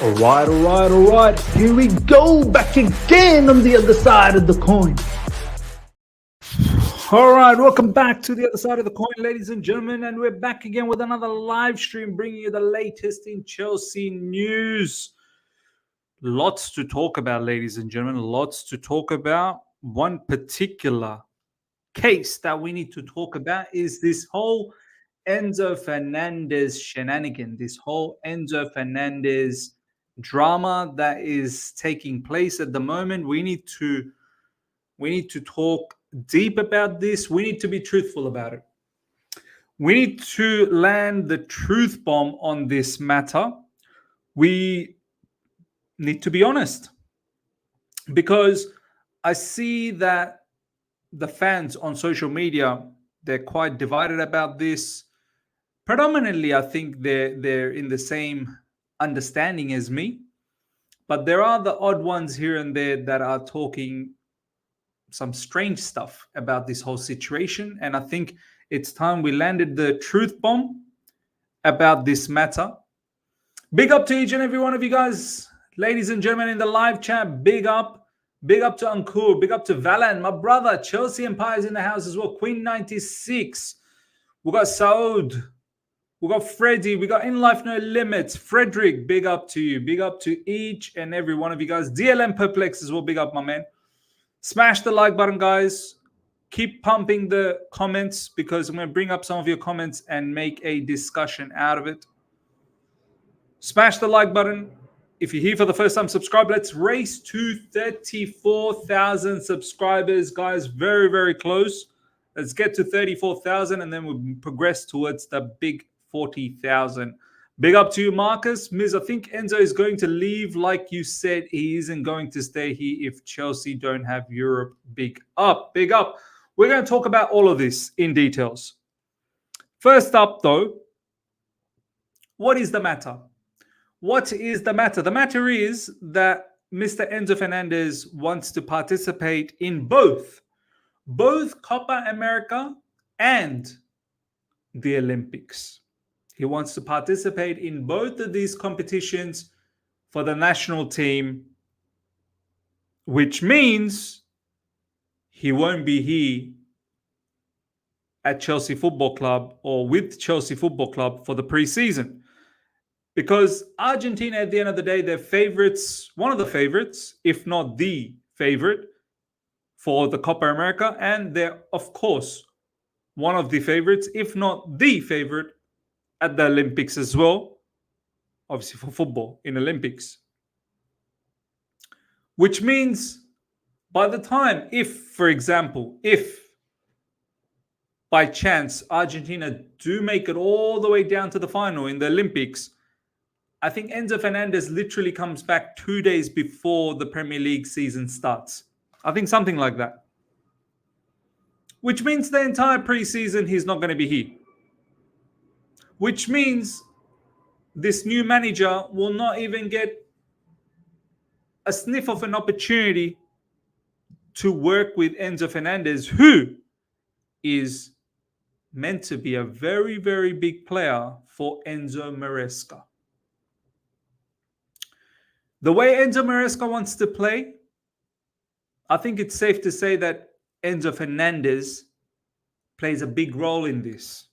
All right. Here we go, back again on the other side of the coin. All right, welcome back to the other side of the coin, ladies and gentlemen, and we're back again with another live stream, bringing you the latest in Chelsea news. Lots to talk about, ladies and gentlemen. Lots to talk about. One particular case that we need to talk about is this whole Enzo Fernandez shenanigan, this whole Enzo Fernandez drama that is taking place at the moment. We need to talk deep about this. We need to be truthful about it. We need to land the truth bomb on this matter. We need to be honest, because I see that the fans on social media, they're quite divided about this. Predominantly, I think they're in the same understanding as me, but there are the odd ones here and there that are talking some strange stuff about this whole situation, and I think it's time we landed the truth bomb about this matter. Big up to each and every one of you guys, ladies and gentlemen, in the live chat. Big up to Ankur, big up to Valan, my brother. Chelsea Empire's in the house as well. Queen 96. We got Saud. We got Freddie. We got In Life No Limits. Frederick, big up to you. Big up to each and every one of you guys. DLM Perplex as well. Big up, my man. Smash the like button, guys. Keep pumping the comments, because I'm going to bring up some of your comments and make a discussion out of it. Smash the like button. If you're here for the first time, subscribe. Let's race to 34,000 subscribers, guys. Very, very close. Let's get to 34,000 and then we'll progress towards the big 40,000. Big up to you, Marcus. Miz, I think Enzo is going to leave. Like you said, he isn't going to stay here if Chelsea don't have Europe. Big up, big up. We're going to talk about all of this in details. First up, though, what is the matter? What is the matter? The matter is that Mr. Enzo Fernandez wants to participate in both Copa America and the Olympics. He wants to participate in both of these competitions for the national team, which means he won't be here at Chelsea Football Club or with Chelsea Football Club for the preseason. Because Argentina, at the end of the day, they're favorites, one of the favorites, if not the favorite, for the Copa America. And they're, of course, one of the favorites, if not the favorite, at the Olympics as well. Obviously for football in Olympics. Which means by the time, if by chance Argentina do make it all the way down to the final in the Olympics, I think Enzo Fernandez literally comes back 2 days before the Premier League season starts. I think something like that. Which means the entire preseason he's not going to be here. Which means this new manager will not even get a sniff of an opportunity to work with Enzo Fernandez, who is meant to be a very, very big player for Enzo Maresca. The way Enzo Maresca wants to play, I think it's safe to say that Enzo Fernandez plays a big role in this.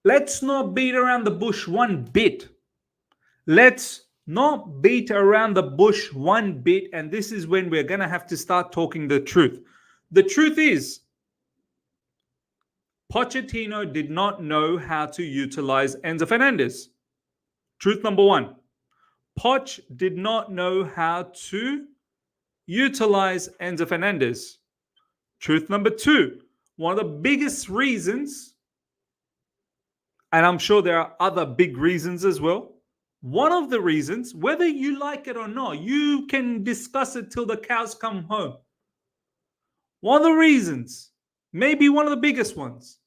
Let's not beat around the bush one bit. Let's not beat around the bush one bit, and this is when we're going to have to start talking the truth. The truth is, Pochettino did not know how to utilize Enzo Fernandez. Truth number one. Poch did not know how to utilize Enzo Fernandez. Truth number two. One of the biggest reasons, and I'm sure there are other big reasons as well. One of the reasons, whether you like it or not, you can discuss it till the cows come home. One of the reasons, maybe one of the biggest ones,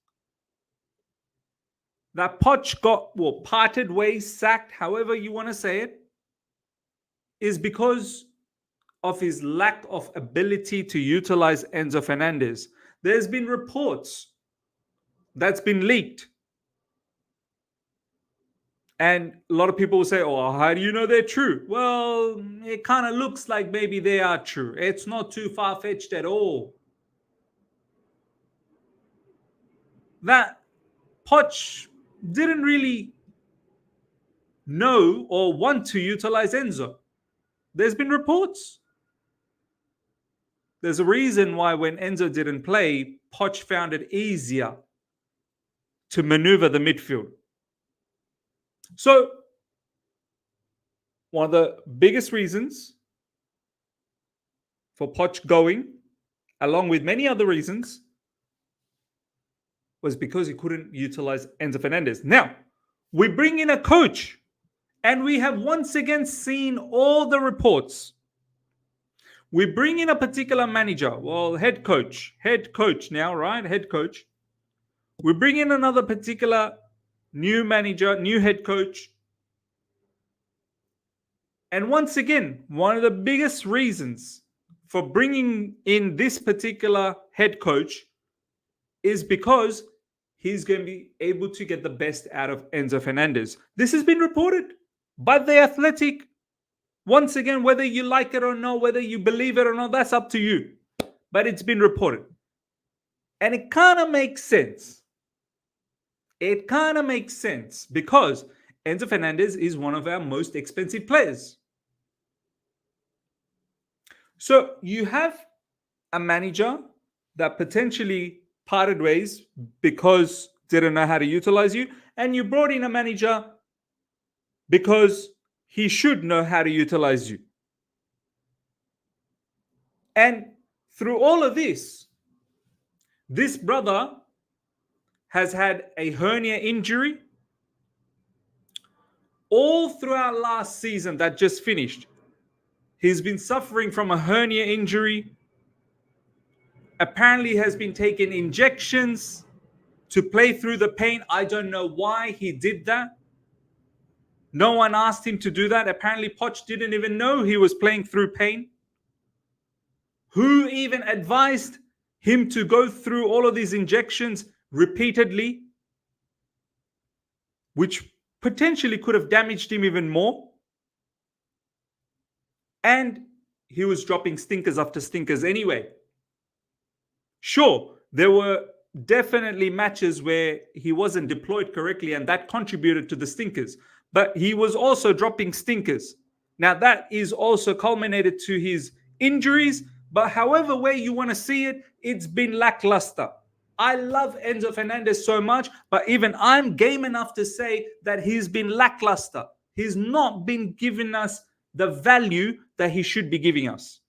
that Poch parted ways, sacked, however you want to say it, is because of his lack of ability to utilize Enzo Fernandez. There's been reports that's been leaked. And a lot of people will say, oh, how do you know they're true? Well, it kind of looks like maybe they are true. It's not too far-fetched at all. That Poch didn't really know or want to utilize Enzo. There's been reports. There's a reason why when Enzo didn't play, Poch found it easier to maneuver the midfield. So, one of the biggest reasons for Poch going, along with many other reasons, was because he couldn't utilize Enzo Fernandez. Now, we bring in a coach, and we have once again seen all the reports. We bring in a particular manager, well, head coach now, right? Head coach. We bring in another particular new manager, new head coach. And once again, one of the biggest reasons for bringing in this particular head coach is because he's going to be able to get the best out of Enzo Fernandez. This has been reported by The Athletic. Once again, whether you like it or not, whether you believe it or not, that's up to you. But it's been reported. And it kind of makes sense. It kind of makes sense because Enzo Fernandez is one of our most expensive players. So you have a manager that potentially parted ways because didn't know how to utilize you, and you brought in a manager because he should know how to utilize you. And through all of this brother has had a hernia injury all throughout last season that just finished. He's been suffering from a hernia injury. Apparently has been taking injections to play through the pain. I don't know why he did that. No one asked him to do that. Apparently Poch didn't even know he was playing through pain. Who even advised him to go through all of these injections repeatedly, which potentially could have damaged him even more? And he was dropping stinkers after stinkers anyway. Sure, there were definitely matches where he wasn't deployed correctly, and that contributed to the stinkers. But he was also dropping stinkers. Now, that is also culminated to his injuries. But however way you want to see it, it's been lackluster. I love Enzo Fernandez so much, but even I'm game enough to say that he's been lackluster. He's not been giving us the value that he should be giving us.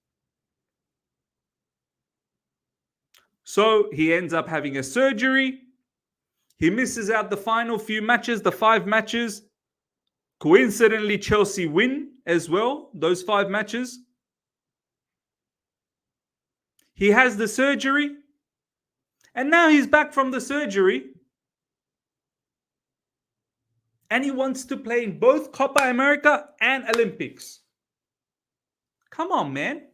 So he ends up having a surgery. He misses out the final few matches, the 5 matches. Coincidentally, Chelsea win as well, those 5 matches. He has the surgery. And now he's back from the surgery. And he wants to play in both Copa America and Olympics. Come on, man.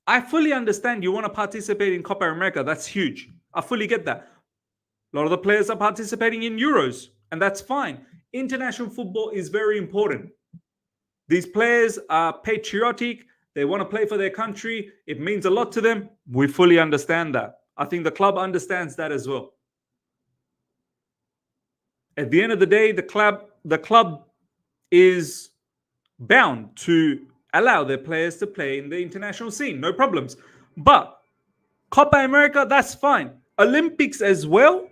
I fully understand you want to participate in Copa America. That's huge. I fully get that. A lot of the players are participating in Euros, and that's fine. International football is very important. These players are patriotic. They want to play for their country. It means a lot to them. We fully understand that. I think the club understands that as well. At the end of the day, the club is bound to allow their players to play in the international scene. No problems. But Copa America, that's fine. Olympics as well,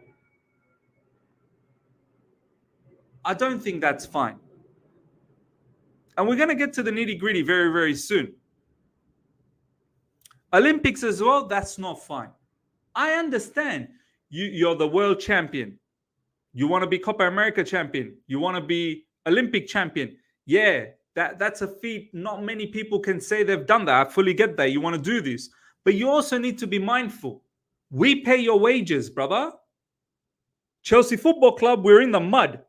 I don't think that's fine. And we're going to get to the nitty-gritty very, very soon. Olympics as well, that's not fine. I understand you're the world champion. You want to be Copa America champion. You want to be Olympic champion. Yeah, that's a feat not many people can say they've done that. I fully get that. You want to do this. But you also need to be mindful. We pay your wages, brother. Chelsea Football Club, we're in the mud.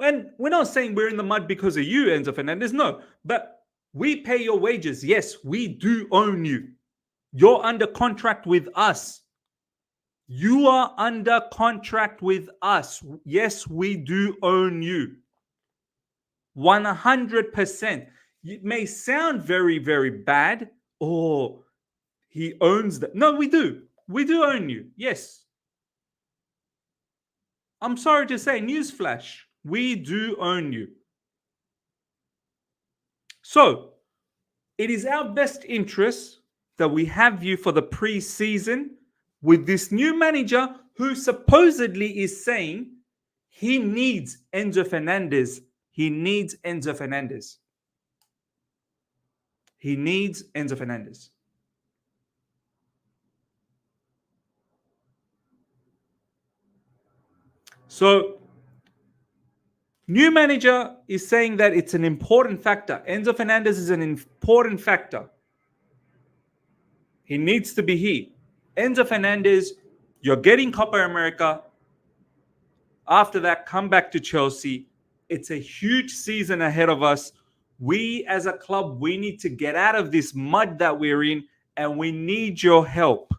And we're not saying we're in the mud because of you, Enzo Fernandez. No, but we pay your wages. Yes, we do own you. You're under contract with us. You are under contract with us. Yes, we do own you. 100%. It may sound very, very bad. Or he owns that. No, we do. We do own you. Yes. I'm sorry to say, newsflash. We do own you. So, it is our best interest that we have you for the pre-season with this new manager who supposedly is saying he needs Enzo Fernandez. He needs Enzo Fernandez. He needs Enzo Fernandez. So, new manager is saying that it's an important factor. Enzo Fernandez is an important factor. He needs to be here. Enzo Fernandez, you're getting Copa America. After that, come back to Chelsea. It's a huge season ahead of us. We as a club, we need to get out of this mud that we're in, and we need your help.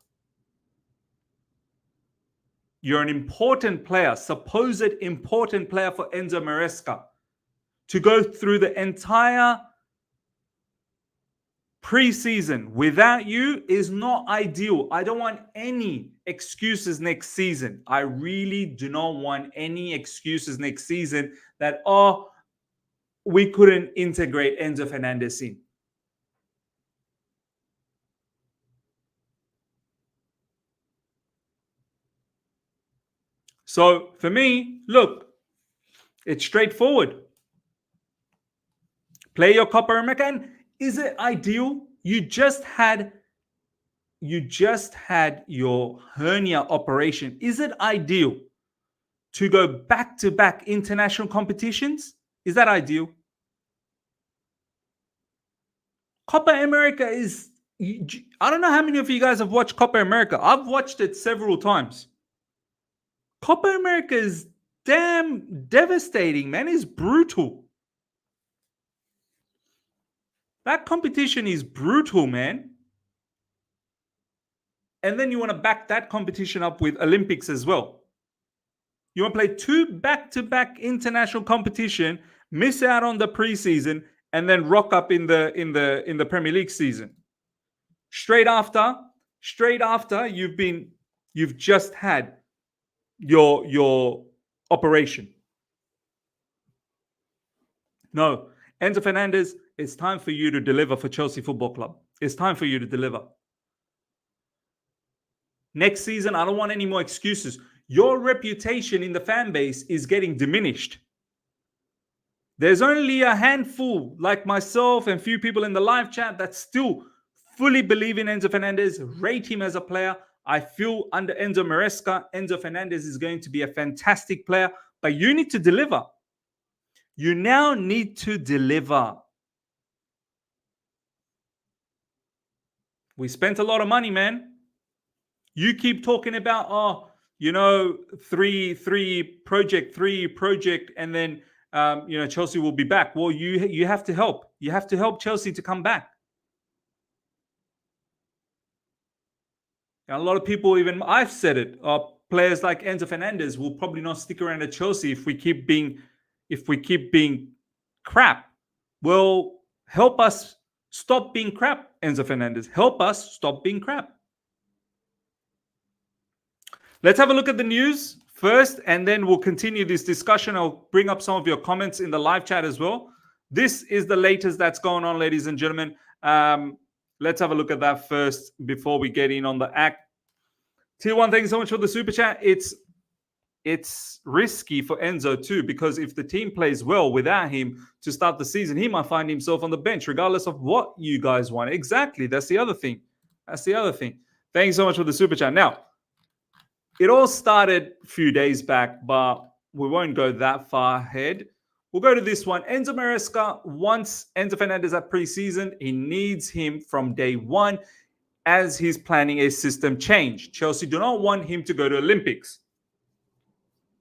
You're an important player, supposed important player for Enzo Maresca. To go through the entire preseason without you is not ideal. I don't want any excuses next season. I really do not want any excuses next season that, oh, we couldn't integrate Enzo Fernandez in. So for me, look, it's straightforward. Play your Copa America. And is it ideal? You just had your hernia operation. Is it ideal to go back-to-back international competitions? Is that ideal? Copa America is... I don't know how many of you guys have watched Copa America. I've watched it several times. Copa America is damn devastating, man. It's brutal. That competition is brutal, man. And then you want to back that competition up with Olympics as well. You want to play 2 back-to-back international competition, miss out on the preseason, and then rock up in the Premier League season. Straight after you've just had your operation. No, Enzo Fernandez, it's time for you to deliver for Chelsea Football Club. It's time for you to deliver. Next season, I don't want any more excuses. Your reputation in the fan base is getting diminished. There's only a handful like myself and few people in the live chat that still fully believe in Enzo Fernandez, rate him as a player. I feel under Enzo Maresca, Enzo Fernandez is going to be a fantastic player, but you need to deliver. You now need to deliver. We spent a lot of money, man. You keep talking about, three project, and then Chelsea will be back. Well, you have to help. You have to help Chelsea to come back. And a lot of people, even I've said it, players like Enzo Fernandez will probably not stick around at Chelsea if we keep being crap. Well, help us stop being crap, Enzo Fernandez. Help us stop being crap. Let's have a look at the news first, and then we'll continue this discussion. I'll bring up some of your comments in the live chat as well. This is the latest that's going on, ladies and gentlemen. Let's have a look at that first before we get in on the act. Tier 1, thank you so much for the super chat. It's risky for Enzo too, because if the team plays well without him to start the season, he might find himself on the bench, regardless of what you guys want. Exactly. That's the other thing. Thank you so much for the super chat. Now, it all started a few days back, but we won't go that far ahead. We'll go to this one. Enzo Maresca wants Enzo Fernandez at preseason. He needs him from day one as he's planning a system change. Chelsea do not want him to go to Olympics.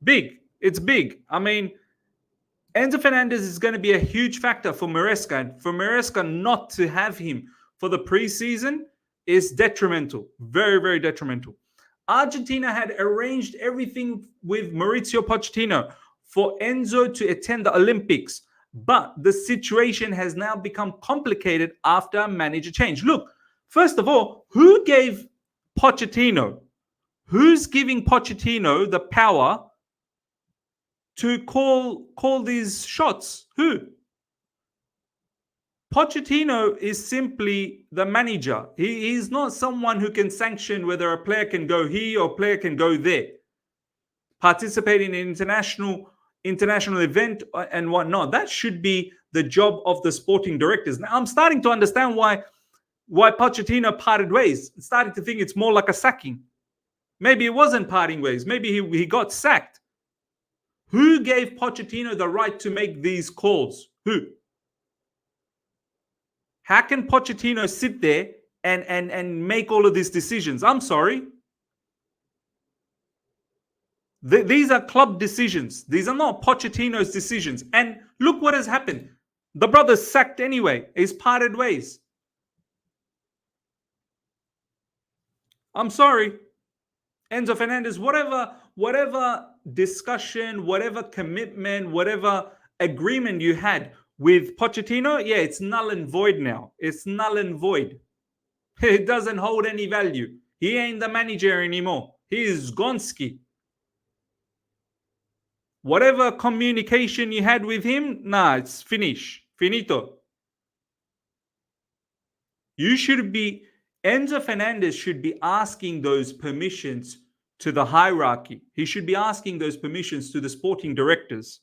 Big. It's big. I mean, Enzo Fernandez is going to be a huge factor for Maresca. And for Maresca not to have him for the preseason is detrimental. Very, very detrimental. Argentina had arranged everything with Mauricio Pochettino for Enzo to attend the Olympics. But the situation has now become complicated after a manager change. Look, first of all, who gave Pochettino? Who's giving Pochettino the power to call these shots? Who? Pochettino is simply the manager. He's not someone who can sanction whether a player can go here or a player can go there. Participate in an international event and whatnot. That should be the job of the sporting directors. Now, I'm starting to understand why Pochettino parted ways. I'm starting to think it's more like a sacking. Maybe it wasn't parting ways. Maybe he got sacked. Who gave Pochettino the right to make these calls? Who? How can Pochettino sit there and make all of these decisions? I'm sorry. These are club decisions. These are not Pochettino's decisions. And look what has happened. The brother's sacked anyway. He's parted ways. I'm sorry. Enzo Fernandez, whatever discussion, whatever commitment, whatever agreement you had with Pochettino, yeah, it's null and void now. It's null and void. It doesn't hold any value. He ain't the manager anymore. He is Gonski. Whatever communication you had with him, nah, it's finito. Enzo Fernandez should be asking those permissions to the hierarchy. He should be asking those permissions to the sporting directors.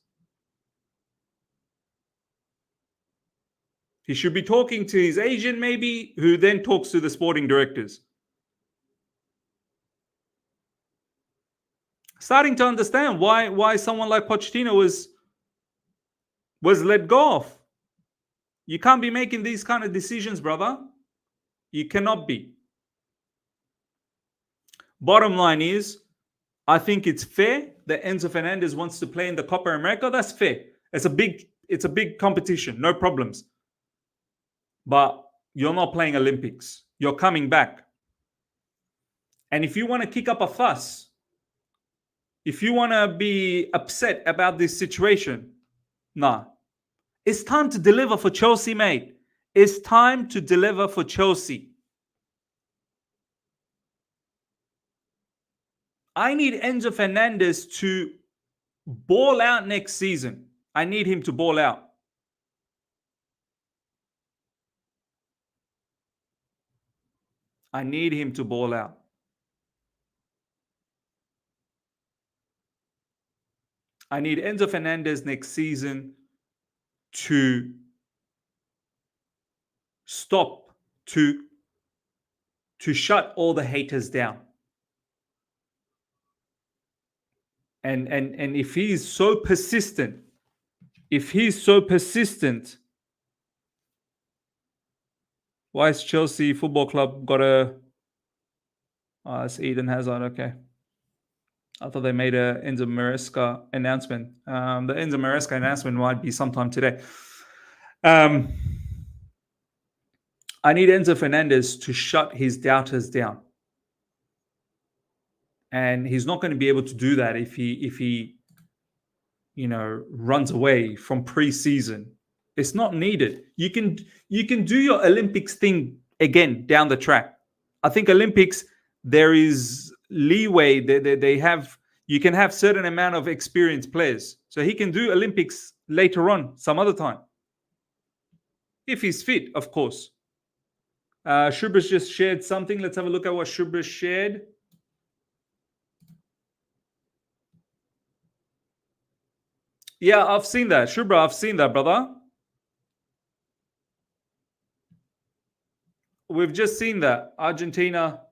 He should be talking to his agent, maybe, who then talks to the sporting directors. Starting to understand why someone like Pochettino was let go of. You can't be making these kind of decisions, brother. You cannot be. Bottom line is, I think it's fair that Enzo Fernandez wants to play in the Copa America. That's fair. It's a big competition, no problems. But you're not playing Olympics. You're coming back. And if you want to kick up a fuss, if you want to be upset about this situation, nah. It's time to deliver for Chelsea, mate. It's time to deliver for Chelsea. I need Enzo Fernandez to ball out next season. I need him to ball out. I need him to ball out. I need Enzo Fernandez next season to stop, to shut all the haters down. And if he's so persistent, why is Chelsea Football Club got a... it's Eden Hazard, okay. I thought they made a Enzo Maresca announcement. The Enzo Maresca announcement might be sometime today. I need Enzo Fernandez to shut his doubters down. And he's not going to be able to do that if he runs away from pre-season. It's not needed. You can do your Olympics thing again down the track. I think Olympics, there is leeway. You can have certain amount of experienced players. So he can do Olympics later on, some other time. If he's fit, of course. Shubris just shared something. Let's have a look at what Shubris shared. Yeah, I've seen that. Shubra, I've seen that, brother. We've just seen that. Argentina.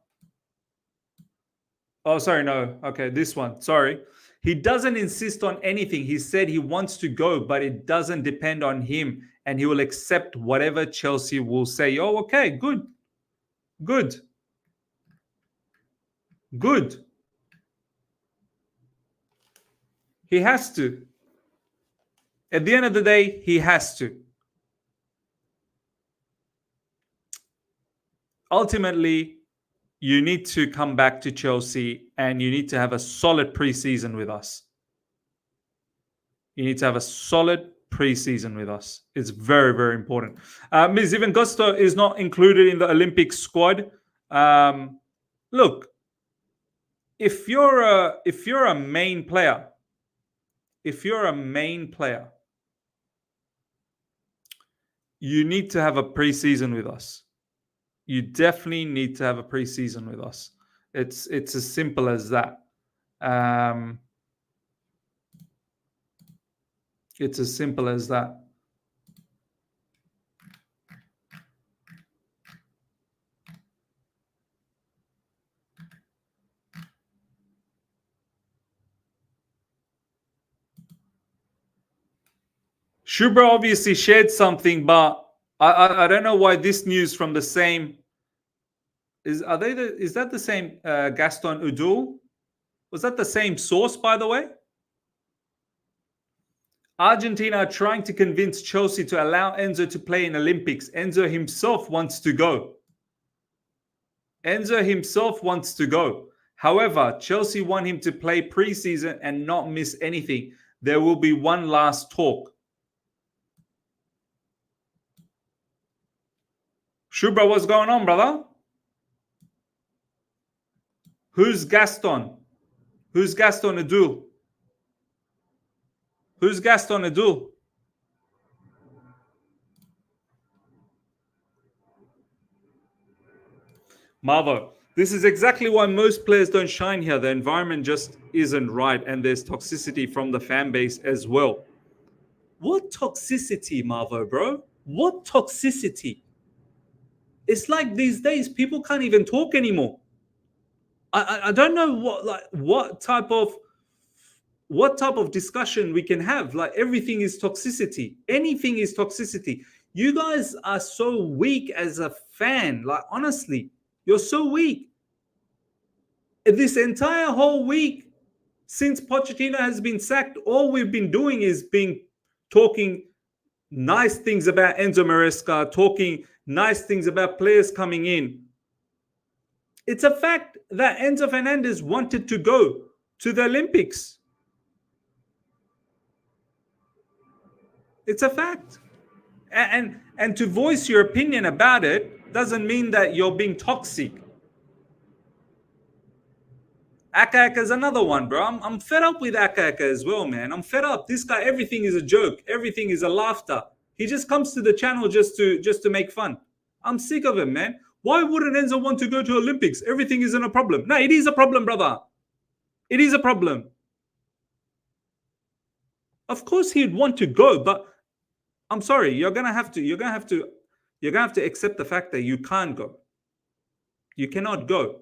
Oh, sorry, no. Okay, this one. Sorry. He doesn't insist on anything. He said he wants to go, but it doesn't depend on him. And he will accept whatever Chelsea will say. Oh, okay, good. Good. Good. He has to. At the end of the day, he has to. Ultimately, you need to come back to Chelsea and you need to have a solid preseason with us. You need to have a solid preseason with us. It's very, very important. Ms. Even Gusto is not included in the Olympic squad. Look, if you're a main player, you need to have a preseason with us. You definitely need to have a preseason with us. It's as simple as that. It's as simple as that. Shubra obviously shared something, but I don't know why this news from the same is that the same Gaston Udul? Was that the same source, by the way? Argentina are trying to convince Chelsea to allow Enzo to play in Olympics. Enzo himself wants to go. However, Chelsea want him to play preseason and not miss anything. There will be one last talk. Shubra, what's going on, brother? Who's Gaston? Who's Gaston Udul? Who's Gaston Udul? Marvo, this is exactly why most players don't shine here. The environment just isn't right, and there's toxicity from the fan base as well. What toxicity, Marvo, bro? What toxicity? It's like these days people can't even talk anymore. I don't know what type of discussion we can have. Like everything is toxicity. Anything is toxicity. You guys are so weak as a fan. Like honestly, you're so weak. This entire whole week since Pochettino has been sacked, all we've been doing is talking nice things about Enzo Maresca, talking nice things about players coming in. It's a fact that Enzo Fernandez wanted to go to the Olympics. It's a fact. And to voice your opinion about it doesn't mean that you're being toxic. Aka is another one, bro. I'm fed up with Aka as well, man. I'm fed up. This guy, everything is a joke. Everything is a laughter. He just comes to the channel just to make fun. I'm sick of him, man. Why wouldn't Enzo want to go to Olympics? Everything isn't a problem. No, it is a problem, brother. It is a problem. Of course he'd want to go, but I'm sorry, you're gonna have to accept the fact that you can't go. You cannot go.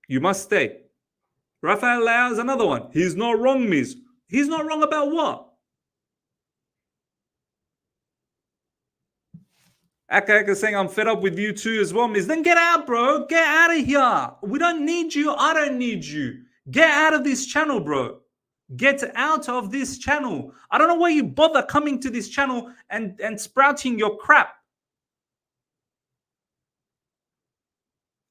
You must stay. Rafael Leao is another one. He's not wrong, Miz. He's not wrong about what? Aka saying I'm fed up with you too as well, Miz. Then get out, bro. Get out of here. We don't need you. I don't need you. Get out of this channel, bro. Get out of this channel. I don't know why you bother coming to this channel and sprouting your crap.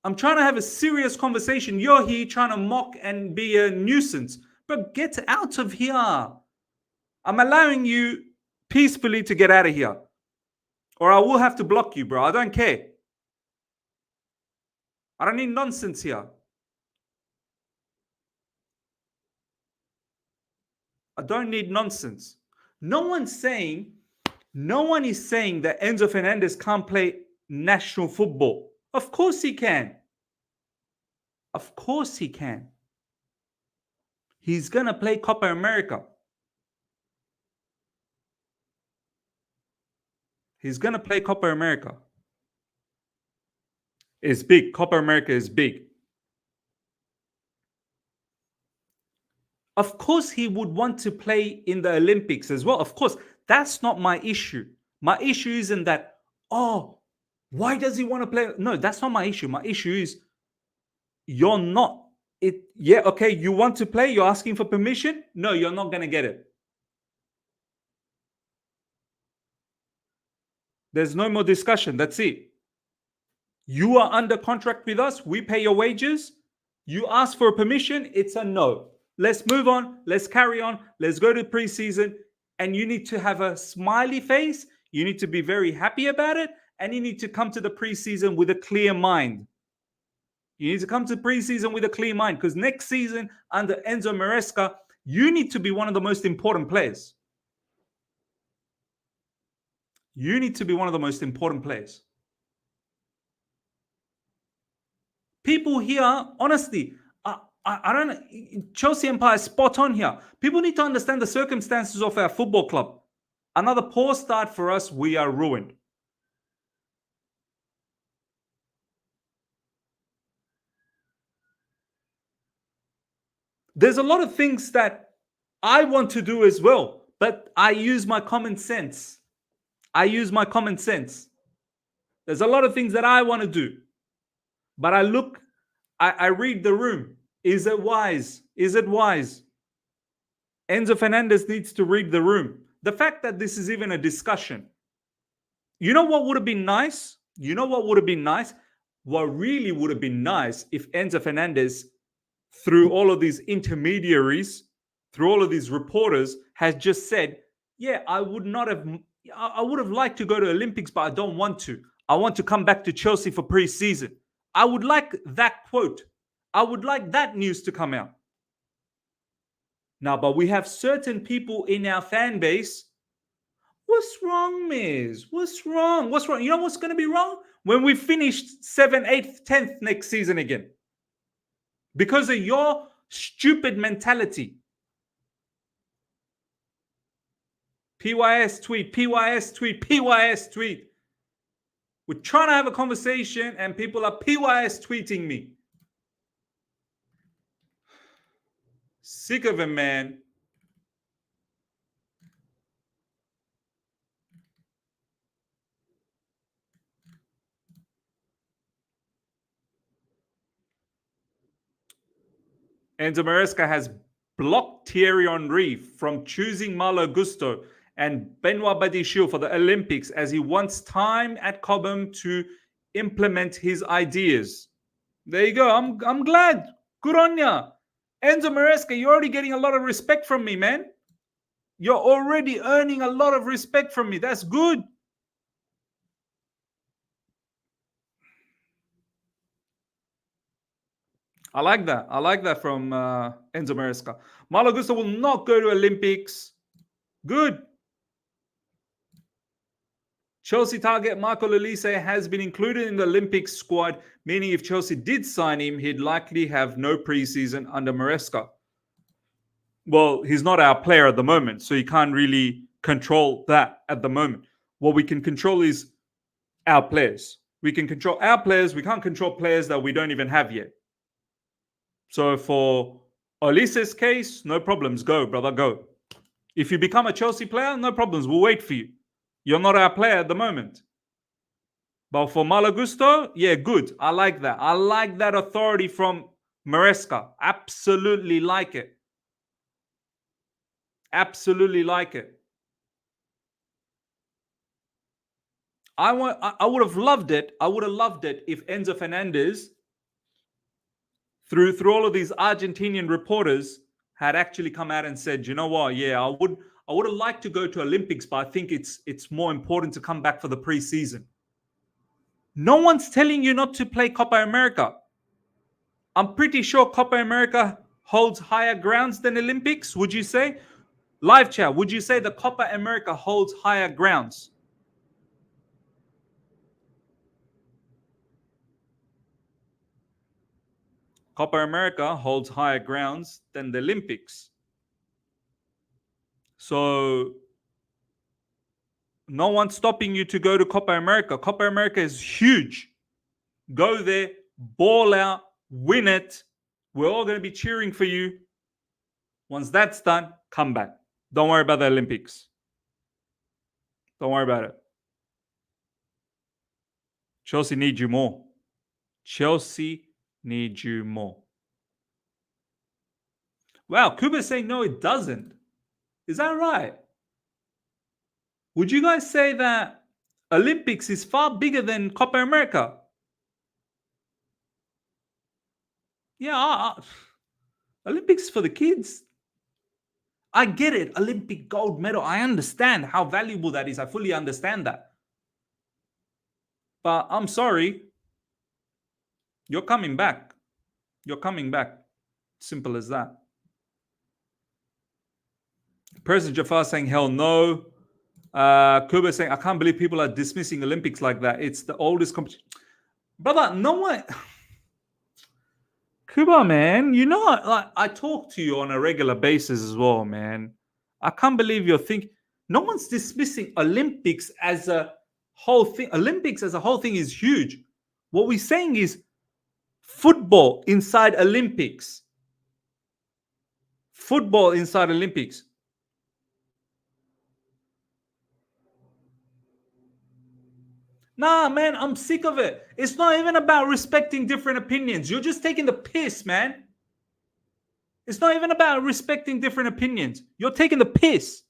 I'm trying to have a serious conversation. You're here trying to mock and be a nuisance. But get out of here. I'm allowing you peacefully to get out of here. Or I will have to block you, bro. I don't care. I don't need nonsense here. I don't need nonsense. No one is saying that Enzo Fernandez can't play national football. Of course he can. Of course he can. He's going to play Copa America. He's going to play Copa America. It's big. Copa America is big. Of course, he would want to play in the Olympics as well. Of course, that's not my issue. My issue isn't that, oh, why does he want to play? No, that's not my issue. My issue is you're not it. Yeah, okay, you want to play? You're asking for permission? No, you're not going to get it. There's no more discussion. That's it. You are under contract with us. We pay your wages. You ask for a permission. It's a no. Let's move on. Let's carry on. Let's go to preseason. And you need to have a smiley face. You need to be very happy about it. And you need to come to the preseason with a clear mind. You need to come to preseason with a clear mind, because next season under Enzo Maresca, you need to be one of the most important players. You need to be one of the most important players. People here, honestly, I don't know. Chelsea Empire is spot on here. People need to understand the circumstances of our football club. Another poor start for us. We are ruined. There's a lot of things that I want to do as well, but I use my common sense. There's a lot of things that I want to do, but I read the room. Is it wise? Enzo Fernandez needs to read the room. The fact that this is even a discussion. You know what would have been nice? What really would have been nice if Enzo Fernandez, through all of these intermediaries, through all of these reporters, has just said, yeah, I would have liked to go to Olympics, but I don't want to. I want to come back to Chelsea for pre-season. I would like that quote. I would like that news to come out. Now, but we have certain people in our fan base. What's wrong, Miz? What's wrong? You know what's going to be wrong? When we finish 7th, 8th, 10th next season again. Because of your stupid mentality. PYS tweet. We're trying to have a conversation and people are PYS tweeting me. Sick of him, man. Enzo Maresca has blocked Thierry Henry from choosing Malo Gusto and Benoit Badiashile for the Olympics, as he wants time at Cobham to implement his ideas. There you go. I'm glad. Good on ya. Enzo Maresca, you're already getting a lot of respect from me, man. You're already earning a lot of respect from me. That's good. I like that from Enzo Maresca. Malo Gusto will not go to Olympics. Good. Chelsea target Marco Llorente has been included in the Olympics squad, meaning if Chelsea did sign him, he'd likely have no preseason under Maresca. Well, he's not our player at the moment, so you can't really control that at the moment. What we can control is our players. We can control our players. We can't control players that we don't even have yet. So for Olise's case, no problems. Go, brother, go. If you become a Chelsea player, no problems. We'll wait for you. You're not our player at the moment. But for Malo Gusto, yeah, good. I like that. I like that authority from Maresca. Absolutely like it. Absolutely like it. I would have loved it. I would have loved it if Enzo Fernandez, through all of these Argentinian reporters, had actually come out and said, you know what? Yeah, I would have liked to go to Olympics, but I think it's more important to come back for the preseason. No one's telling you not to play Copa America. I'm pretty sure Copa America holds higher grounds than Olympics, would you say? Live chat, would you say the Copa America holds higher grounds? Copa America holds higher grounds than the Olympics. So no one's stopping you to go to Copa America. Copa America is huge. Go there, ball out, win it. We're all going to be cheering for you. Once that's done, come back. Don't worry about the Olympics. Don't worry about it. Chelsea needs you more. Chelsea needs you more. Wow, Kuba's saying no, it doesn't. Is that right? Would you guys say that Olympics is far bigger than Copa America? Yeah, Olympics for the kids. I get it. Olympic gold medal. I understand how valuable that is. I fully understand that. But I'm sorry. You're coming back. You're coming back. Simple as that. President Jafar saying, hell no. Kuba saying, I can't believe people are dismissing Olympics like that. It's the oldest competition. Brother, no one. Kuba, man, you know, like, I talk to you on a regular basis as well, man. I can't believe you're thinking. No one's dismissing Olympics as a whole thing. Olympics as a whole thing is huge. What we're saying is football inside Olympics. Football inside Olympics. Nah, man, I'm sick of it. It's not even about respecting different opinions. You're just taking the piss, man. It's not even about respecting different opinions. You're taking the piss.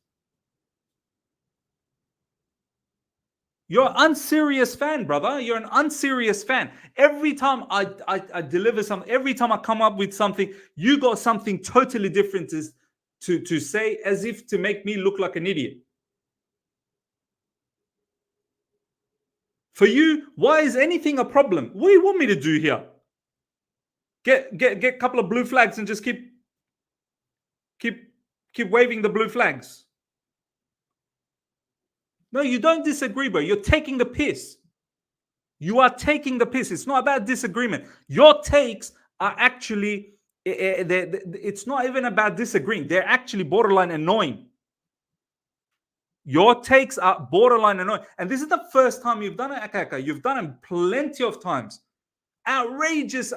You're an unserious fan, brother. You're an unserious fan. Every time I deliver something, every time I come up with something, you got something totally different to say, as if to make me look like an idiot. For you, why is anything a problem? What do you want me to do here? Get a couple of blue flags and just keep waving the blue flags. No, you don't disagree, bro. You're taking the piss. You are taking the piss. It's not about disagreement. Your takes are actually, it's not even about disagreeing. They're actually borderline annoying. Your takes are borderline annoying. And this is the first time you've done it, Akaka. You've done it plenty of times. Outrageous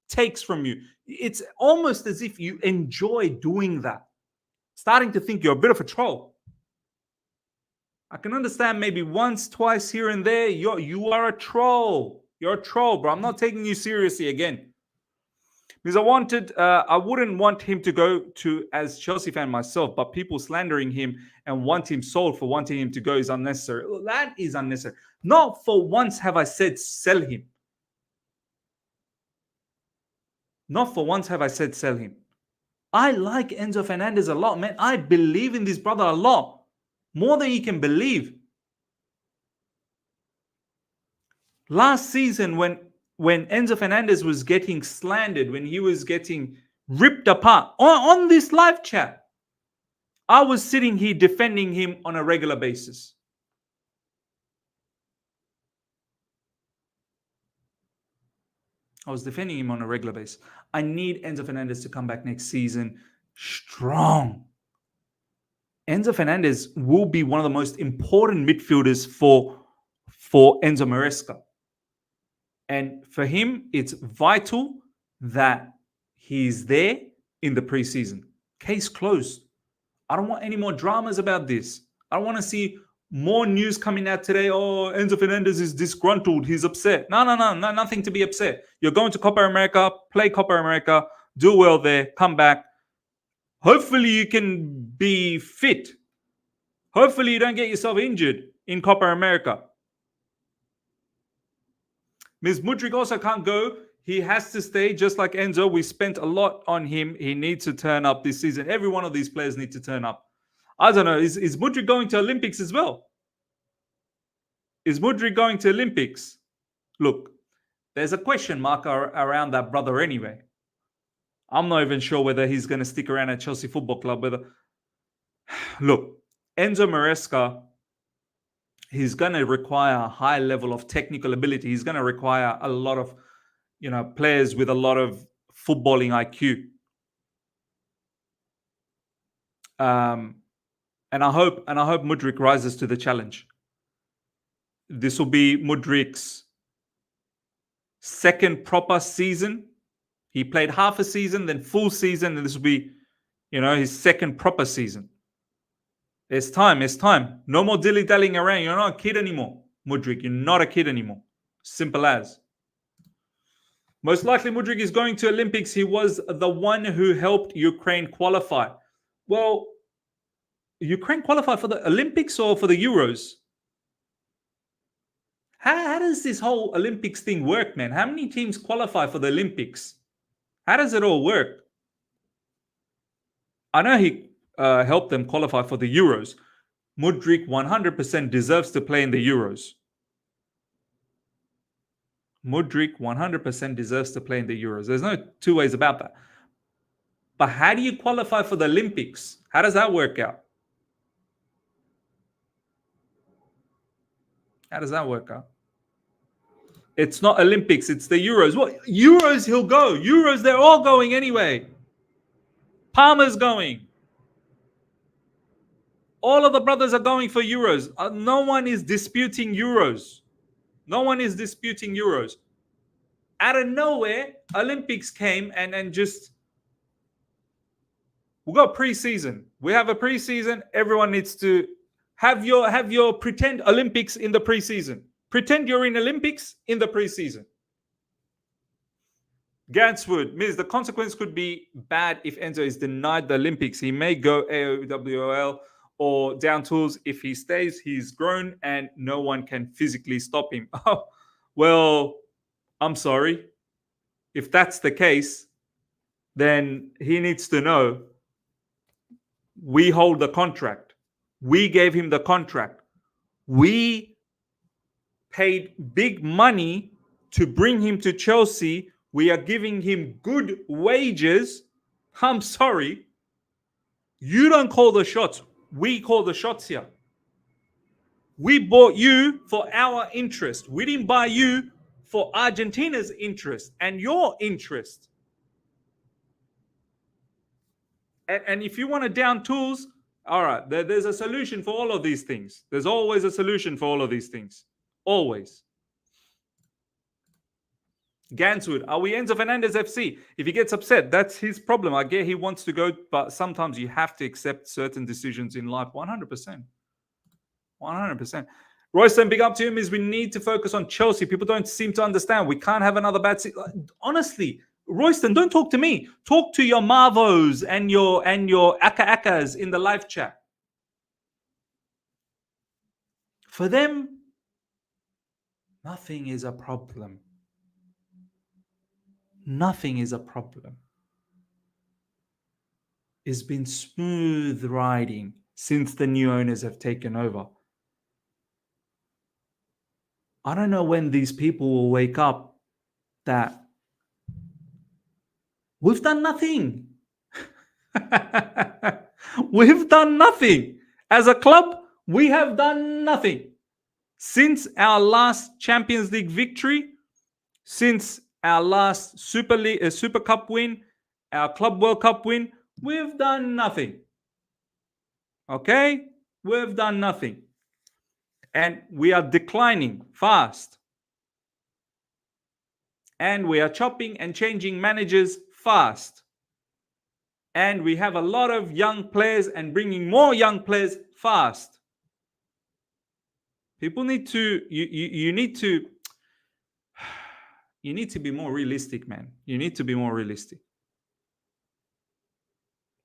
takes from you. It's almost as if you enjoy doing that. Starting to think you're a bit of a troll. I can understand maybe once, twice here and there. You are a troll. You're a troll, bro. I'm not taking you seriously again. Because I wouldn't want him to go to, as Chelsea fan myself, but people slandering him and want him sold for wanting him to go is unnecessary. That is unnecessary. Not for once have I said sell him. Not for once have I said sell him. I like Enzo Fernandez a lot, man. I believe in this brother a lot. More than you can believe. Last season, when Enzo Fernandez was getting slandered, when he was getting ripped apart on this live chat, I was sitting here defending him on a regular basis. I was defending him on a regular basis. I need Enzo Fernandez to come back next season strong. Enzo Fernandez will be one of the most important midfielders for Enzo Maresca. And for him, it's vital that he's there in the preseason. Case closed. I don't want any more dramas about this. I don't want to see more news coming out today. Oh, Enzo Fernandez is disgruntled. He's upset. No, nothing to be upset. You're going to Copa America, play Copa America, do well there, come back. Hopefully you can be fit. Hopefully you don't get yourself injured in Copa America. Ms. Mudryk also can't go. He has to stay, just like Enzo. We spent a lot on him. He needs to turn up this season. Every one of these players need to turn up. I don't know. Is Mudryk going to Olympics as well? Is Mudryk going to Olympics? Look, there's a question mark around that brother anyway. I'm not even sure whether he's going to stick around at Chelsea Football Club. Look, Enzo Maresca, he's going to require a high level of technical ability. He's going to require a lot of, players with a lot of footballing IQ. And I hope Mudryk rises to the challenge. This will be Mudryk's second proper season. He played half a season, then full season, and this will be, his second proper season. It's time. No more dilly-dallying around. You're not a kid anymore, Mudryk. You're not a kid anymore. Simple as. Most likely, Mudryk is going to Olympics. He was the one who helped Ukraine qualify. Well, Ukraine qualify for the Olympics or for the Euros? How does this whole Olympics thing work, man? How many teams qualify for the Olympics? How does it all work? I know he helped them qualify for the Euros. Mudryk 100% deserves to play in the Euros. Mudryk 100% deserves to play in the Euros. There's no two ways about that. But how do you qualify for the Olympics? How does that work out? How does that work out? It's not Olympics, it's the Euros. What? Euros, he'll go. Euros, they're all going anyway. Palmer's going. All of the brothers are going for Euros. No one is disputing Euros. No one is disputing Euros. Out of nowhere, Olympics came and just... We got preseason. We have a preseason. Everyone needs to have your pretend Olympics in the preseason. Pretend you're in Olympics in the preseason. Ganswood, Ms. The consequence could be bad if Enzo is denied the Olympics. He may go AOWL or down tools. If he stays, he's grown and no one can physically stop him. Oh, well, I'm sorry. If that's the case, then he needs to know we hold the contract. We gave him the contract. We paid big money to bring him to Chelsea. We are giving him good wages. I'm sorry. You don't call the shots. We call the shots here. We bought you for our interest. We didn't buy you for Argentina's interest and your interest. And if you want to down tools, all right, there's a solution for all of these things. There's always a solution for all of these things. Always. Ganswood, are we Enzo Fernandez FC? If he gets upset, that's his problem. I get he wants to go, but sometimes you have to accept certain decisions in life. 100%. 100%. Royston, big up to him, is we need to focus on Chelsea. People don't seem to understand. We can't have another bad season. Honestly, Royston, don't talk to me. Talk to your Marvos and your Akas in the live chat. For them, nothing is a problem. Nothing is a problem. It's been smooth riding since the new owners have taken over. I don't know when these people will wake up that we've done nothing. We've done nothing. As a club, we have done nothing. Since our last Champions League victory, since our last Super Cup win, our Club World Cup win, we've done nothing. Okay? We've done nothing. And we are declining fast. And we are chopping and changing managers fast. And we have a lot of young players and bringing more young players fast. People need to, you need to be more realistic, man. You need to be more realistic.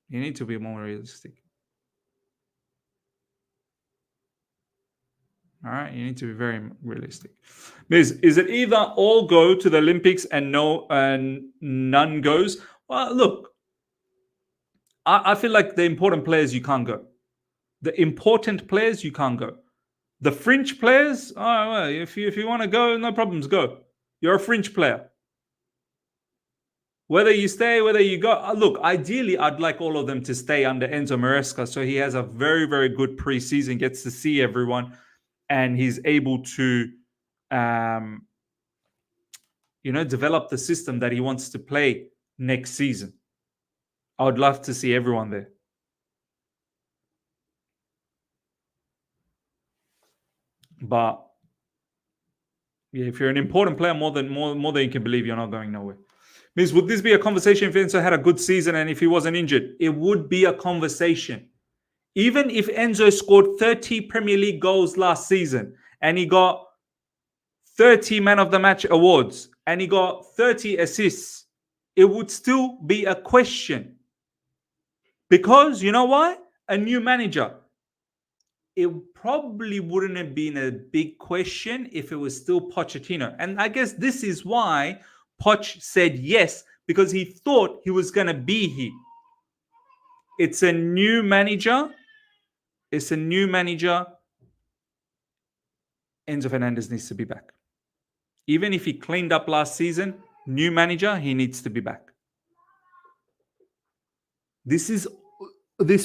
You need to be more realistic. All right, you need to be very realistic. Is it either all go to the Olympics and none goes? Well, look, I feel like the important players you can't go. The important players you can't go. The fringe players, oh, well, if you want to go, no problems, go. You're a fringe player. Whether you stay, whether you go, look, ideally, I'd like all of them to stay under Enzo Maresca, so he has a very, very good preseason, gets to see everyone, and he's able to, develop the system that he wants to play next season. I would love to see everyone there. But yeah, if you're an important player, more than you can believe, you're not going nowhere. Miss, would this be a conversation if Enzo had a good season and if he wasn't injured? It would be a conversation. Even if Enzo scored 30 Premier League goals last season and he got 30 Man of the Match awards and he got 30 assists, it would still be a question. Because, you know why? A new manager. It probably wouldn't have been a big question if it was still Pochettino. And I guess this is why Poch said yes, because he thought he was going to be here. It's a new manager. It's a new manager. Enzo Fernandez needs to be back. Even if he cleaned up last season, new manager, he needs to be back. This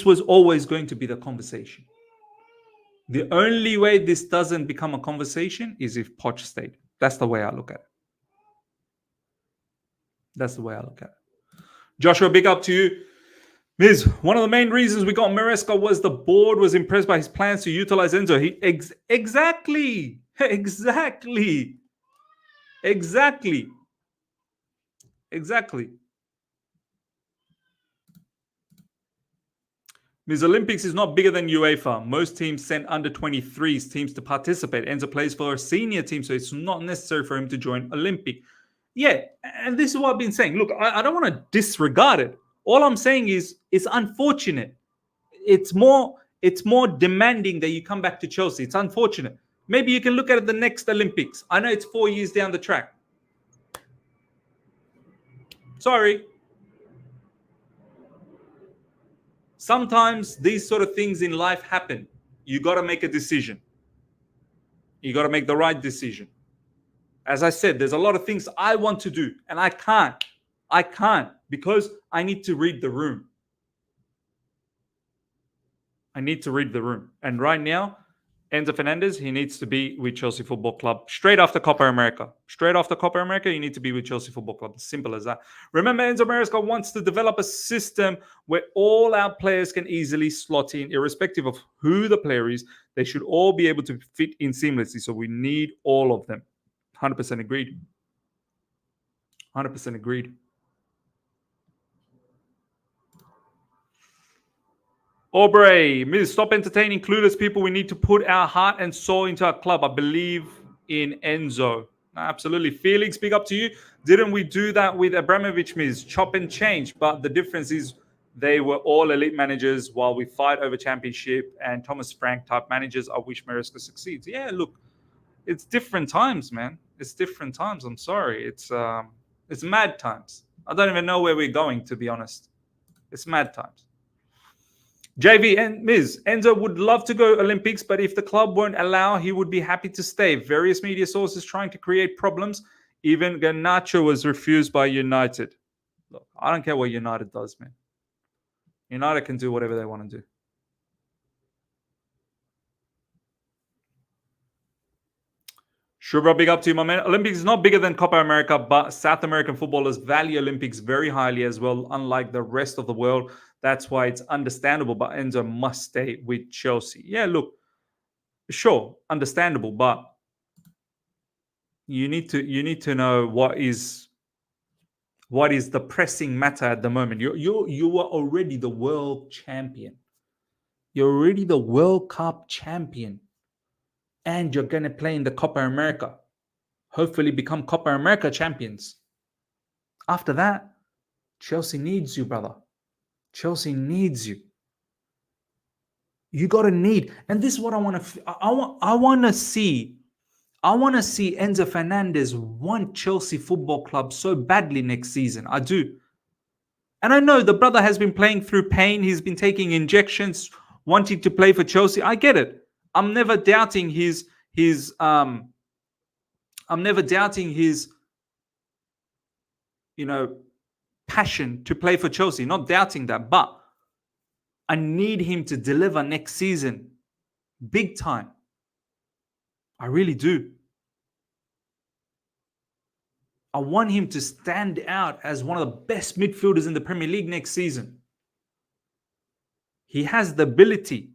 was always going to be the conversation. The only way this doesn't become a conversation is if Poch stayed. That's the way I look at it. That's the way I look at it. Joshua, big up to you. Miz, one of the main reasons we got Maresca was the board was impressed by his plans to utilize Enzo. Exactly. Miz, Olympics is not bigger than UEFA. Most teams send under 23s teams to participate. Enzo plays for a senior team, so it's not necessary for him to join Olympic. Yeah, and this is what I've been saying. Look, I don't want to disregard it. All I'm saying is it's unfortunate. It's more demanding that you come back to Chelsea. It's unfortunate. Maybe you can look at the next Olympics. I know it's 4 years down the track. Sorry. Sometimes these sort of things in life happen. You got to make a decision. You got to make the right decision. As I said, there's a lot of things I want to do, and I can't. I can't because I need to read the room. I need to read the room. And right now, Enzo Fernandez, he needs to be with Chelsea Football Club straight after Copa America. Straight after Copa America, you need to be with Chelsea Football Club. Simple as that. Remember, Enzo Maresca wants to develop a system where all our players can easily slot in, irrespective of who the player is. They should all be able to fit in seamlessly. So we need all of them. 100% agreed. 100% agreed. Aubrey, Miz, stop entertaining clueless people. We need to put our heart and soul into our club. I believe in Enzo. Absolutely. Felix, big up to you. Didn't we do that with Abramovich, Miz? Chop and change. But the difference is they were all elite managers while we fight over championship and Thomas Frank type managers. I wish Maresca succeeds. Yeah, look, it's different times, man. It's different times. I'm sorry. It's mad times. I don't even know where we're going, to be honest. It's mad times. JV and Miz, Enzo would love to go Olympics, but if the club won't allow, he would be happy to stay. Various media sources trying to create problems. Even Garnacho was refused by United. Look, I don't care what United does, man. United can do whatever they want to do. Shubra, big up to you, my man. Olympics is not bigger than Copa America, but South American footballers value Olympics very highly as well, unlike the rest of the world. That's why it's understandable, but Enzo must stay with Chelsea. Yeah, look, sure, understandable, but you need to know what is the pressing matter at the moment. You are already the world champion. You're already the World Cup champion. And you're going to play in the Copa America. Hopefully become Copa America champions. After that, Chelsea needs you, brother. Chelsea needs you. You got to need. And this is what I want to I want to see. I want to see Enzo Fernandez want Chelsea Football Club so badly next season. I do. And I know the brother has been playing through pain. He's been taking injections, wanting to play for Chelsea. I get it. I'm never doubting his passion to play for Chelsea. Not doubting that, but I need him to deliver next season big time. I really do. I want him to stand out as one of the best midfielders in the Premier League next season. He has the ability.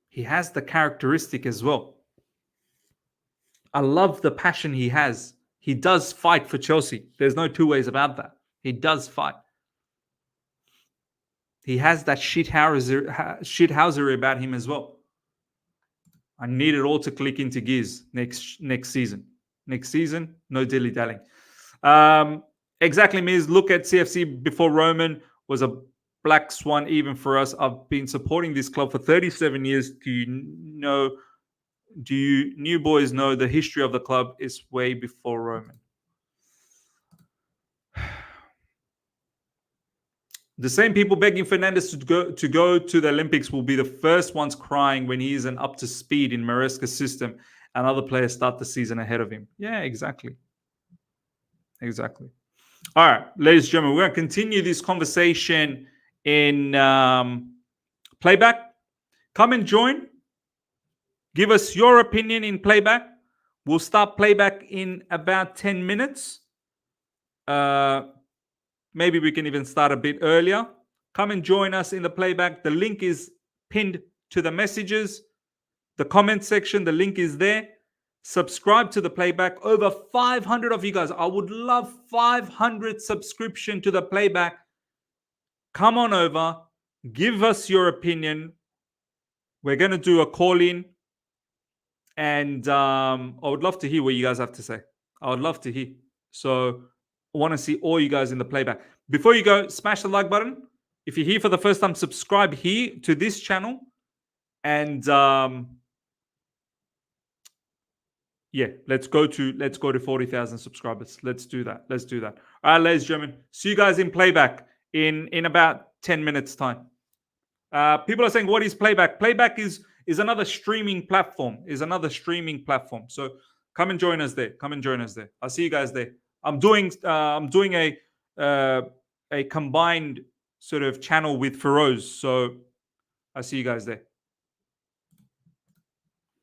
He has the characteristic as well. I love the passion he has. He does fight for Chelsea. There's no two ways about that. He does fight. He has that shithousery about him as well. I need it all to click into gears next season. Next season, no dilly-dallying. Exactly, Miz. Look at CFC before Roman was a black swan even for us. I've been supporting this club for 37 years. Do you new boys know the history of the club is way before Roman? The same people begging Fernandez to go to the Olympics will be the first ones crying when he isn't up to speed in Maresca's system and other players start the season ahead of him. Yeah, exactly. Exactly. All right, ladies and gentlemen, we're going to continue this conversation in playback. Come and join. Give us your opinion in playback. We'll start playback in about 10 minutes. Maybe we can even start a bit earlier. Come and join us in the playback. The link is pinned to the messages, the comment section. The link is there. Subscribe to the playback. Over 500 of you guys. I would love 500 subscription to the playback. Come on over. Give us your opinion. We're going to do a call-in. And I would love to hear what you guys have to say. I would love to hear. So I want to see all you guys in the playback. Before you go, smash the like button. If you're here for the first time, subscribe here to this channel. And yeah, let's go to 40,000 subscribers. Let's do that. All right, ladies and gentlemen. See you guys in playback in about 10 minutes time. People are saying, what is playback? Playback is another streaming platform. So come and join us there. I'll see you guys there. I'm doing a combined sort of channel with Feroz. So I'll see you guys there.